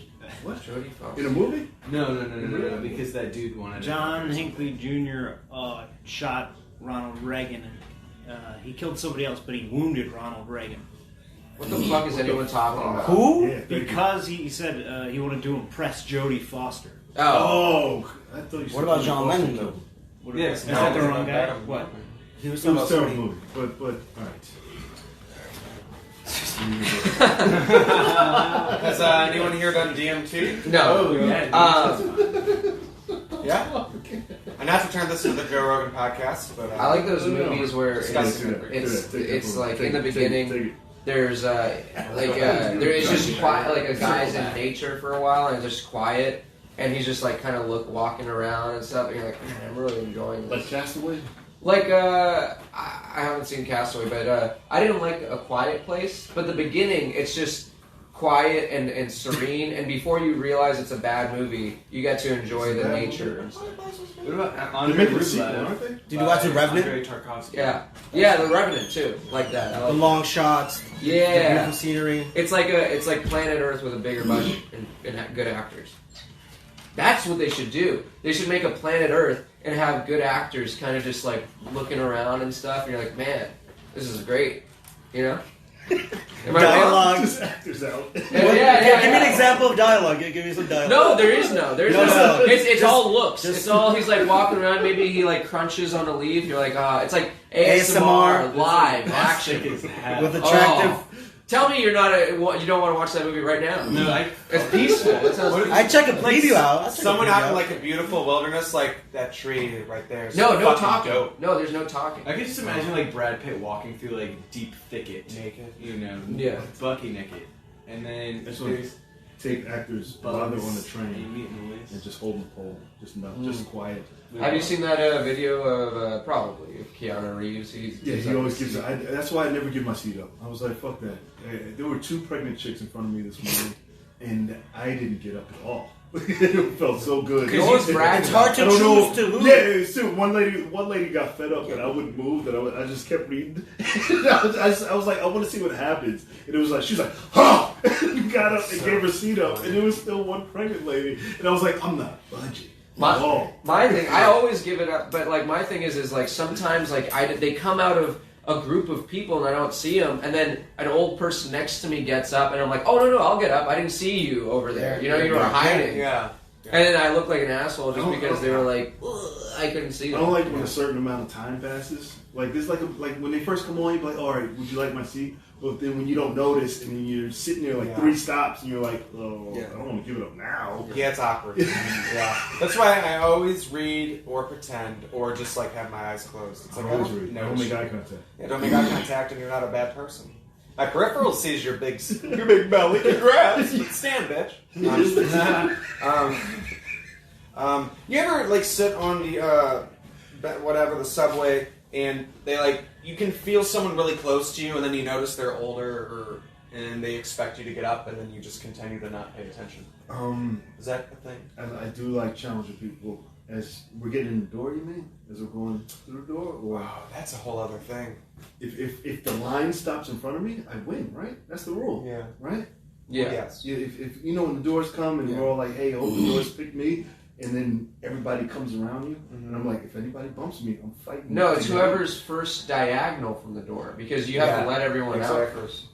[SPEAKER 1] What?
[SPEAKER 2] Jodie Foster.
[SPEAKER 1] In a movie?
[SPEAKER 4] No, because that dude wanted
[SPEAKER 6] John Hinckley Jr. Shot Ronald Reagan. He killed somebody else, but he wounded Ronald Reagan.
[SPEAKER 2] What the fuck is anyone talking about?
[SPEAKER 5] Who?
[SPEAKER 1] Yeah,
[SPEAKER 6] Because he said he wanted to impress Jodie Foster.
[SPEAKER 1] Oh. I thought you said
[SPEAKER 5] What about John Lennon, though?
[SPEAKER 6] Is that the wrong guy? What?
[SPEAKER 5] He was
[SPEAKER 1] It
[SPEAKER 5] talking
[SPEAKER 1] was
[SPEAKER 5] about
[SPEAKER 1] a terrible
[SPEAKER 5] somebody.
[SPEAKER 1] movie. But alright.
[SPEAKER 3] Has anyone here done DMT?
[SPEAKER 2] No.
[SPEAKER 3] Yeah? And not to turn this into the Joe Rogan podcast, but
[SPEAKER 2] I like those movies where it's
[SPEAKER 1] It's
[SPEAKER 2] like in the beginning. There's there is just quiet, like a guy's in nature for a while and just quiet, and he's just like kind of walking around and stuff, and you're like, man, I'm really enjoying this.
[SPEAKER 1] Like Castaway?
[SPEAKER 2] Like I haven't seen Castaway, but I didn't like A Quiet Place. But the beginning, it's just quiet and serene, and before you realize it's a bad movie, you get to enjoy the nature and stuff.
[SPEAKER 4] What about
[SPEAKER 1] They're
[SPEAKER 4] Andre
[SPEAKER 1] making a sequel,
[SPEAKER 4] Rublev?
[SPEAKER 1] aren't they?
[SPEAKER 5] Did you watch The Revenant?
[SPEAKER 4] Andre Tarkovsky.
[SPEAKER 2] Yeah, The Revenant too, like that. I
[SPEAKER 5] The
[SPEAKER 2] like
[SPEAKER 5] long shots, the
[SPEAKER 2] yeah,
[SPEAKER 5] beautiful scenery.
[SPEAKER 2] it's like Planet Earth with a bigger budget and good actors. That's what they should do. They should make a Planet Earth and have good actors kind of just like looking around and stuff. And you're like, man, this is great. You know? Am I wrong?
[SPEAKER 5] Dialogue.
[SPEAKER 1] Just actors out.
[SPEAKER 2] Yeah.
[SPEAKER 5] Give me an example of dialogue. Give me some dialogue.
[SPEAKER 2] No, there is no. There's
[SPEAKER 5] No
[SPEAKER 2] no.
[SPEAKER 5] dialogue.
[SPEAKER 2] It's
[SPEAKER 5] Just-
[SPEAKER 2] all looks.
[SPEAKER 5] just-
[SPEAKER 2] It's all he's like walking around. Maybe he like crunches on a leaf. You're like, it's like ASMR,
[SPEAKER 5] ASMR.
[SPEAKER 2] live action.
[SPEAKER 5] With attractive.
[SPEAKER 2] Oh. Tell me you don't want to watch that movie right now.
[SPEAKER 4] No,
[SPEAKER 2] It's peaceful. It sounds peaceful.
[SPEAKER 5] I check a preview out.
[SPEAKER 3] someone out in like a beautiful wilderness, like that tree right there. is
[SPEAKER 2] No
[SPEAKER 3] fucking
[SPEAKER 2] talking.
[SPEAKER 3] dope.
[SPEAKER 2] No, there's no talking.
[SPEAKER 4] I could just imagine like Brad Pitt walking through like deep thicket,
[SPEAKER 3] Naked.
[SPEAKER 4] you know,
[SPEAKER 2] Yeah.
[SPEAKER 4] Bucky naked, and then
[SPEAKER 1] That's what
[SPEAKER 4] there's
[SPEAKER 1] Take actors while they're on the
[SPEAKER 4] bugs
[SPEAKER 1] train
[SPEAKER 4] and meat in the
[SPEAKER 1] and
[SPEAKER 4] list.
[SPEAKER 1] just hold the pole. Just quiet.
[SPEAKER 2] Have you seen that video of probably of Keanu Reeves?
[SPEAKER 1] Yeah, he always gives it. That's why I never give my seat up. I was like, fuck that. There were 2 pregnant chicks in front of me this morning, and I didn't get up at all. It felt so good.
[SPEAKER 2] Because he's bragging.
[SPEAKER 5] It's hard to
[SPEAKER 1] I don't know.
[SPEAKER 5] choose to who.
[SPEAKER 1] Yeah, it's true. One lady got fed up that I wouldn't move. That I just kept reading. I was like, I want to see what happens. And it was like, she's like, huh! Got up and gave her seat up, and there was still one pregnant lady. And I was like, I'm not budging.
[SPEAKER 2] My thing, I always give it up, but like my thing is like sometimes like they come out of a group of people and I don't see them, and then an old person next to me gets up and I'm like, oh no, I'll get up. I didn't see you over there. You know, you were hiding.
[SPEAKER 3] Yeah.
[SPEAKER 2] And then I look like an asshole just because they were like, I couldn't see
[SPEAKER 1] I
[SPEAKER 2] them.
[SPEAKER 1] don't like when a certain amount of time passes. Like this, like when they first come on, you're like, all right, would you like my seat? But then when you don't notice and then you're sitting there like 3 stops and you're like, oh, I don't want to give it up now.
[SPEAKER 3] Yeah, it's awkward. Yeah. That's why I always read or pretend or just like have my eyes closed. It's like,
[SPEAKER 1] I always read. Don't make eye contact.
[SPEAKER 3] Yeah, don't make eye contact and you're not a bad person. My peripheral sees your big belly. Congrats. Stand, bitch. You ever like sit on the the subway, and they like you can feel someone really close to you, and then you notice they're older, and they expect you to get up, and then you just continue to not pay attention. Is that a thing?
[SPEAKER 1] I do like challenging people as we're getting in the door. You mean as we're going through the door? Or
[SPEAKER 3] Wow, that's a whole other thing.
[SPEAKER 1] if the line stops in front of me, I win. Right? That's the rule.
[SPEAKER 3] Yeah.
[SPEAKER 1] Right?
[SPEAKER 2] Yeah.
[SPEAKER 3] Yes.
[SPEAKER 1] Yeah, if you know when the doors come and we're all like, "Hey, open the doors, pick me," and then everybody comes around you, and I'm like, if anybody bumps me, I'm fighting.
[SPEAKER 2] No, it's whoever's first diagonal from the door because you have to let everyone out first.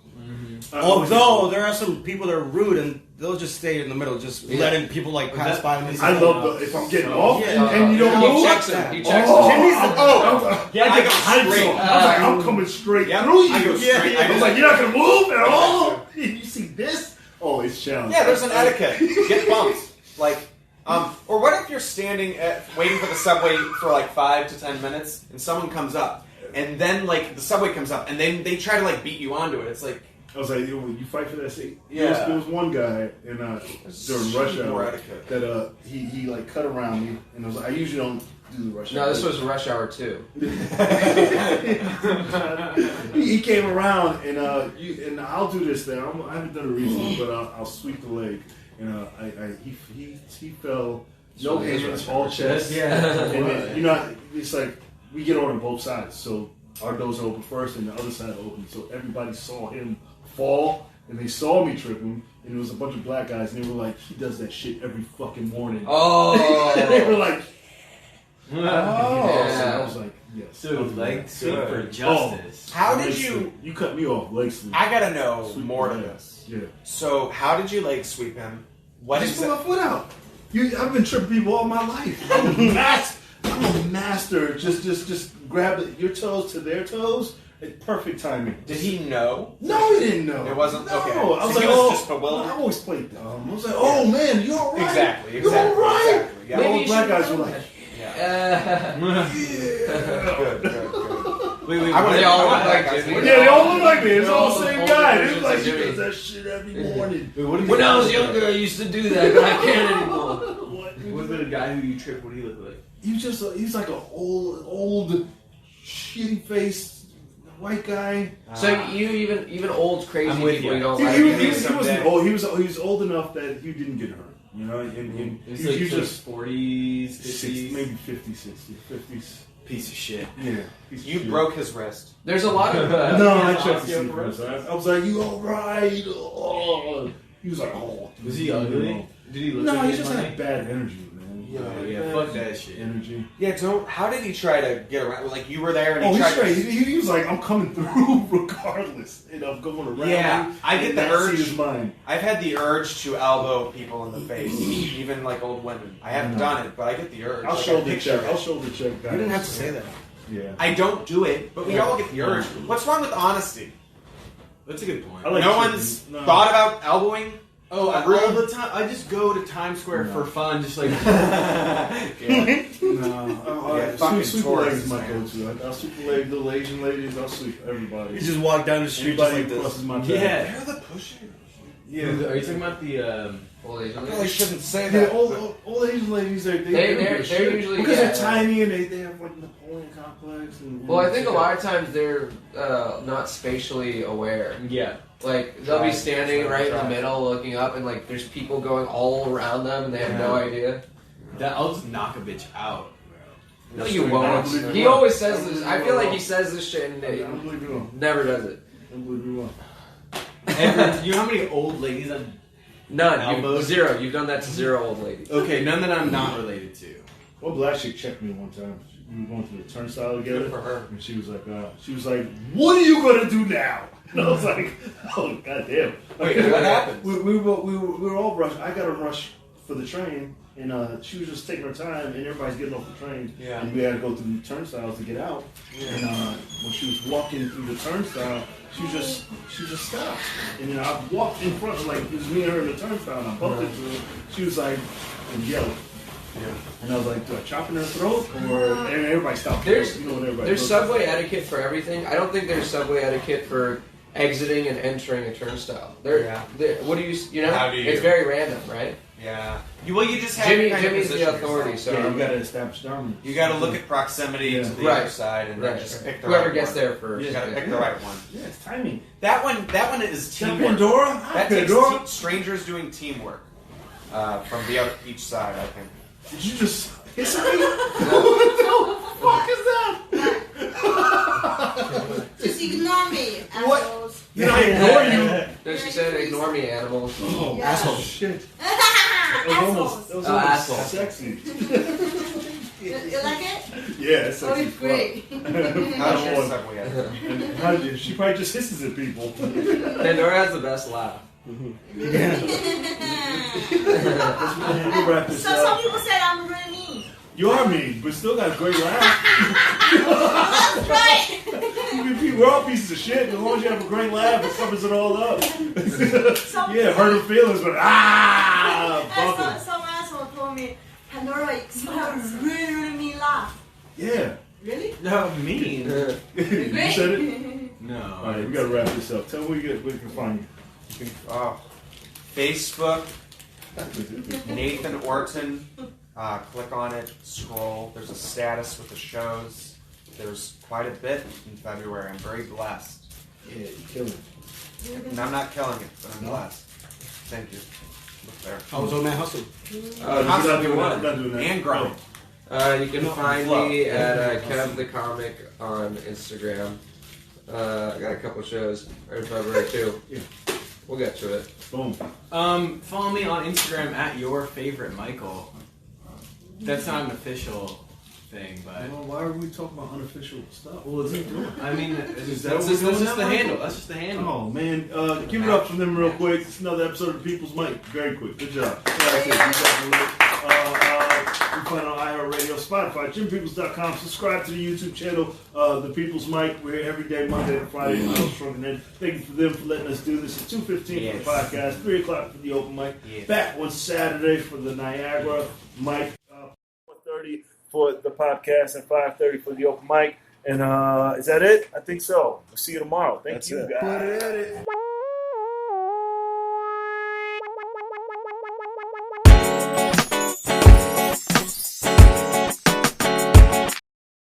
[SPEAKER 5] Although there are some people that are rude and they'll just stay in the middle, just letting people like pass by. And
[SPEAKER 1] I love if I'm getting off and you don't
[SPEAKER 2] He
[SPEAKER 1] move.
[SPEAKER 2] checks him. He checks him.
[SPEAKER 3] I go straight.
[SPEAKER 1] I'm coming straight through you.
[SPEAKER 3] I go straight.
[SPEAKER 1] I was like, you're not gonna move at all. You see this? Oh, it's challenging.
[SPEAKER 3] Yeah, there's an etiquette. Get bumped. Like, or what if you're standing waiting for the subway for like 5 to 10 minutes, and someone comes up, and then like the subway comes up, and then they try to like beat you onto it. It's like.
[SPEAKER 1] I was like, you fight for that seat.
[SPEAKER 3] Yeah.
[SPEAKER 1] There was one guy in during rush hour that he like cut around me, and I was like, I usually don't do the rush hour.
[SPEAKER 2] No, this was rush hour 2.
[SPEAKER 1] He came around and I'll do this thing. I haven't done it recently, but I'll sweep the leg, and he fell. No hands, all chest.
[SPEAKER 4] Yeah.
[SPEAKER 1] And then, it's like we get on both sides, so our doors are open first, and the other side open. So everybody saw him fall, and they saw me trip him, and it was a bunch of black guys, and they were like, he does that shit every fucking morning.
[SPEAKER 2] Oh.
[SPEAKER 1] They were like,
[SPEAKER 2] Yeah.
[SPEAKER 1] So I was like, yes.
[SPEAKER 4] So leg sweep for justice.
[SPEAKER 3] How
[SPEAKER 1] Leg
[SPEAKER 3] did
[SPEAKER 1] sweep. You cut me off, leg sweep.
[SPEAKER 3] I gotta know
[SPEAKER 1] Sweep
[SPEAKER 3] more to
[SPEAKER 1] leg.
[SPEAKER 3] this.
[SPEAKER 1] Yeah.
[SPEAKER 3] So, how did you leg sweep him? What
[SPEAKER 1] Just
[SPEAKER 3] is
[SPEAKER 1] put my foot out. I've been tripping people all my life. I'm a master. Just grab your toes to their toes. It's perfect timing.
[SPEAKER 3] Did he know?
[SPEAKER 1] No, he didn't know.
[SPEAKER 3] It wasn't?
[SPEAKER 1] No.
[SPEAKER 3] Okay.
[SPEAKER 1] I was
[SPEAKER 3] So
[SPEAKER 1] like,
[SPEAKER 3] he was just bewildered?
[SPEAKER 1] I always played dumb. I was like, oh man, you all right?
[SPEAKER 3] Exactly.
[SPEAKER 1] You all right?
[SPEAKER 3] Exactly. Yeah.
[SPEAKER 1] The
[SPEAKER 2] Maybe
[SPEAKER 1] old
[SPEAKER 2] you
[SPEAKER 1] black
[SPEAKER 2] should
[SPEAKER 1] guys were
[SPEAKER 2] know
[SPEAKER 1] like,
[SPEAKER 2] that.
[SPEAKER 3] Good.
[SPEAKER 4] Wait,
[SPEAKER 3] I
[SPEAKER 2] They all look
[SPEAKER 3] like
[SPEAKER 2] like
[SPEAKER 3] that.
[SPEAKER 2] Jimmy.
[SPEAKER 1] yeah, they all look like me. It's
[SPEAKER 2] They're
[SPEAKER 1] all
[SPEAKER 2] all
[SPEAKER 1] the same
[SPEAKER 2] the
[SPEAKER 1] guy.
[SPEAKER 2] older
[SPEAKER 1] It's like
[SPEAKER 2] versions
[SPEAKER 1] he
[SPEAKER 2] of
[SPEAKER 1] does
[SPEAKER 2] Jimmy.
[SPEAKER 1] that shit every morning.
[SPEAKER 2] When I was younger, I used to do that, but I can't anymore.
[SPEAKER 4] What the guy who you tripped? What did he look like?
[SPEAKER 1] He's like an old, shitty faced white guy.
[SPEAKER 2] So you even old crazy
[SPEAKER 4] I'm with
[SPEAKER 2] people
[SPEAKER 4] you.
[SPEAKER 2] you don't
[SPEAKER 1] He,
[SPEAKER 2] like.
[SPEAKER 1] he,
[SPEAKER 2] you
[SPEAKER 1] he,
[SPEAKER 2] meet
[SPEAKER 1] he
[SPEAKER 2] some-
[SPEAKER 1] wasn't old. He was old enough that he didn't get hurt. You know, and
[SPEAKER 4] He's
[SPEAKER 1] he
[SPEAKER 4] like
[SPEAKER 1] was just
[SPEAKER 4] 40s,
[SPEAKER 1] 60,
[SPEAKER 4] 50s.
[SPEAKER 1] maybe 50, 60, 50s.
[SPEAKER 4] Piece of shit.
[SPEAKER 1] Yeah. piece of
[SPEAKER 3] You
[SPEAKER 1] shit.
[SPEAKER 3] broke his wrist.
[SPEAKER 2] There's a lot of
[SPEAKER 1] No, I
[SPEAKER 4] Yeah,
[SPEAKER 1] checked the
[SPEAKER 4] osteoporosis.
[SPEAKER 1] secret. I was like, "You all right?" Oh. He was like, "Oh."
[SPEAKER 4] Was he ugly? Did he look
[SPEAKER 1] No,
[SPEAKER 4] like
[SPEAKER 1] he
[SPEAKER 4] had
[SPEAKER 1] just
[SPEAKER 4] money?
[SPEAKER 1] had bad energy, man.
[SPEAKER 4] Oh, yeah, fuck that shit.
[SPEAKER 1] Energy.
[SPEAKER 3] Yeah, how did he try to get around? Like, you were there and
[SPEAKER 1] Oh,
[SPEAKER 3] he
[SPEAKER 1] he's
[SPEAKER 3] tried
[SPEAKER 1] straight.
[SPEAKER 3] to...
[SPEAKER 1] He was like, "I'm coming through regardless," and I'm going around.
[SPEAKER 3] Yeah,
[SPEAKER 1] him
[SPEAKER 3] I get
[SPEAKER 1] and
[SPEAKER 3] the
[SPEAKER 1] not see
[SPEAKER 3] urge.
[SPEAKER 1] his mind.
[SPEAKER 3] I've had the urge to elbow people in the face, even like old women. I haven't done it, but I get the urge.
[SPEAKER 1] I'll
[SPEAKER 3] Like, I
[SPEAKER 1] shoulder
[SPEAKER 3] picture
[SPEAKER 1] check.
[SPEAKER 3] it.
[SPEAKER 1] I'll shoulder check.
[SPEAKER 5] You didn't have to say that.
[SPEAKER 1] Yeah.
[SPEAKER 3] I don't do it, but we all get the urge. What's wrong with honesty?
[SPEAKER 4] That's a good point.
[SPEAKER 1] I like
[SPEAKER 3] No
[SPEAKER 1] chicken.
[SPEAKER 3] one's
[SPEAKER 1] No.
[SPEAKER 3] thought about elbowing?
[SPEAKER 4] Oh,
[SPEAKER 3] A
[SPEAKER 4] all
[SPEAKER 3] room?
[SPEAKER 4] the time. I just go to Times Square for fun, just like.
[SPEAKER 1] No.
[SPEAKER 3] Yeah, fucking
[SPEAKER 1] Sweep
[SPEAKER 3] tourists,
[SPEAKER 1] legs is my
[SPEAKER 3] man.
[SPEAKER 1] go-to. I'll sweep the leg, little Asian ladies. I'll sweep everybody.
[SPEAKER 5] You just walk down the street just
[SPEAKER 1] Anybody
[SPEAKER 5] like
[SPEAKER 1] who
[SPEAKER 5] this.
[SPEAKER 1] crosses my path.
[SPEAKER 4] Yeah.
[SPEAKER 3] They're the pushers.
[SPEAKER 1] Yeah.
[SPEAKER 4] Are you talking about the?
[SPEAKER 2] old Asian
[SPEAKER 3] I
[SPEAKER 2] ladies.
[SPEAKER 3] probably shouldn't say
[SPEAKER 1] Yeah,
[SPEAKER 3] that.
[SPEAKER 1] old Asian ladies,
[SPEAKER 2] They're
[SPEAKER 1] they're
[SPEAKER 2] usually
[SPEAKER 1] because they're
[SPEAKER 2] yeah.
[SPEAKER 1] tiny and they have like Napoleon complex. And
[SPEAKER 2] Well, I think a lot of times they're not spatially aware.
[SPEAKER 4] Yeah.
[SPEAKER 2] Like they'll be
[SPEAKER 3] Right.
[SPEAKER 2] standing
[SPEAKER 3] Right.
[SPEAKER 2] right in the middle, looking up, and like there's people going all around them, and they have no idea.
[SPEAKER 4] I'll just knock a bitch out.
[SPEAKER 2] No, you
[SPEAKER 1] I don't
[SPEAKER 2] won't.
[SPEAKER 1] believe you
[SPEAKER 2] He
[SPEAKER 1] will.
[SPEAKER 2] always
[SPEAKER 1] I
[SPEAKER 2] says
[SPEAKER 1] don't
[SPEAKER 2] this.
[SPEAKER 1] believe
[SPEAKER 2] I
[SPEAKER 1] you
[SPEAKER 2] feel like
[SPEAKER 1] will.
[SPEAKER 2] he says this shit and
[SPEAKER 1] I don't believe you will.
[SPEAKER 2] never does it.
[SPEAKER 1] I don't believe you will.
[SPEAKER 4] You know how many old ladies I've...
[SPEAKER 2] None.
[SPEAKER 4] Elbows.
[SPEAKER 2] Zero. You've done that to zero old ladies.
[SPEAKER 4] Okay, none that I'm not related to.
[SPEAKER 1] Well, black chick checked me one time. We were going through the turnstile together.
[SPEAKER 3] Good for her.
[SPEAKER 1] And she was like, "What are you gonna do now?" And I was like, "Oh, goddamn!"
[SPEAKER 3] Wait, what happened?
[SPEAKER 1] We were all rushed. I got a rush for the train, and she was just taking her time, and everybody's getting off the train.
[SPEAKER 3] Yeah.
[SPEAKER 1] And we had to go through the turnstiles to get out. And when she was walking through the turnstile, she just stopped. And then I walked in front, like it was me and her in the turnstile, and I bumped into her. She was like, and yelled.
[SPEAKER 3] Yeah.
[SPEAKER 1] And I was like, do I chop in her throat? Or and everybody stopped.
[SPEAKER 2] There's
[SPEAKER 1] You know what everybody
[SPEAKER 2] there's
[SPEAKER 1] goes.
[SPEAKER 2] subway etiquette for everything. I don't think there's subway etiquette for exiting and entering a turnstile.
[SPEAKER 3] Yeah.
[SPEAKER 2] What do you know?
[SPEAKER 3] How do you-
[SPEAKER 2] It's very random, right?
[SPEAKER 3] Yeah. You just have
[SPEAKER 2] Jimmy's the authority, so
[SPEAKER 1] Yeah, you got to establish dominance.
[SPEAKER 3] You got to look at proximity to the other side, and then just pick the
[SPEAKER 2] whoever
[SPEAKER 3] right
[SPEAKER 2] gets
[SPEAKER 3] one.
[SPEAKER 2] there first.
[SPEAKER 3] You got to pick the right one.
[SPEAKER 1] Yeah, it's timing.
[SPEAKER 3] That one is teamwork.
[SPEAKER 1] Pandora?
[SPEAKER 3] That takes
[SPEAKER 1] Pandora?
[SPEAKER 3] strangers doing teamwork from each side, I think.
[SPEAKER 1] Did you just hiss at me? What the fuck is that?
[SPEAKER 7] Just ignore me, assholes.
[SPEAKER 1] Did I ignore you?
[SPEAKER 2] No, she said, "Ignore me, animals."
[SPEAKER 1] Oh,
[SPEAKER 7] Yeah.
[SPEAKER 1] asshole. Shit.
[SPEAKER 7] Assholes.
[SPEAKER 1] It was
[SPEAKER 2] Oh,
[SPEAKER 1] almost
[SPEAKER 2] asshole.
[SPEAKER 1] sexy.
[SPEAKER 7] You like it?
[SPEAKER 1] Yeah, it's
[SPEAKER 7] Oh,
[SPEAKER 1] sexy.
[SPEAKER 7] it's great.
[SPEAKER 3] How's your subway?
[SPEAKER 1] And how did you? She probably just hisses at people.
[SPEAKER 2] Pandora has the best laugh.
[SPEAKER 1] We'll wrap this
[SPEAKER 7] So some
[SPEAKER 1] up.
[SPEAKER 7] people said I'm really mean.
[SPEAKER 1] You are mean, but still got a great laugh.
[SPEAKER 7] That's right.
[SPEAKER 1] We're all pieces of shit. As long as you have a great laugh, it covers it all up.
[SPEAKER 7] Some
[SPEAKER 1] Yeah, hurt her feelings, but fuck 'em.
[SPEAKER 7] some asshole told me Pandora you have a really, really mean laugh.
[SPEAKER 1] Yeah.
[SPEAKER 7] Really?
[SPEAKER 4] No, mean.
[SPEAKER 1] You said it?
[SPEAKER 4] No.
[SPEAKER 1] All right, we gotta wrap this up. Tell me where we can find
[SPEAKER 3] Facebook,
[SPEAKER 1] you.
[SPEAKER 3] Nathan Orton. Click on it, scroll. There's a status with the shows. There's quite a bit in February. I'm very blessed.
[SPEAKER 1] Yeah, you killing it.
[SPEAKER 3] And I'm not killing it, but I'm blessed. Thank you. Look there.
[SPEAKER 5] I was on that hustle.
[SPEAKER 1] We're not doing that. We're not doing that.
[SPEAKER 3] And grind.
[SPEAKER 2] You can find me at Kham the Comic on Instagram. I got a couple shows in February too.
[SPEAKER 1] Yeah.
[SPEAKER 2] We'll get to it.
[SPEAKER 1] Boom.
[SPEAKER 4] Follow me on Instagram at your favorite Michael. That's not an official thing, but
[SPEAKER 1] Well, why are we talking about unofficial stuff?
[SPEAKER 5] What was he doing?
[SPEAKER 4] I mean,
[SPEAKER 1] Is that
[SPEAKER 4] that's
[SPEAKER 1] what
[SPEAKER 4] just,
[SPEAKER 1] we're
[SPEAKER 4] that's
[SPEAKER 1] doing
[SPEAKER 4] just
[SPEAKER 1] now,
[SPEAKER 4] the
[SPEAKER 1] Michael?
[SPEAKER 4] handle. That's just the handle.
[SPEAKER 1] Oh man, give it up for them real quick. It's another episode of People's Mic. Very quick. Good job. You find on iHeartRadio, Spotify, JimPeoples.com. Subscribe to the YouTube channel, The People's Mic. We're here every day, Monday to Friday. Thank you for them for letting us do this. At 2:15 for the podcast, 3 o'clock for the open mic.
[SPEAKER 3] Yes.
[SPEAKER 1] Back on Saturday for the Niagara mic. 4:30 for the podcast and 5:30 for the open mic. And is that it? I think so. We'll see you tomorrow. Thank you, guys.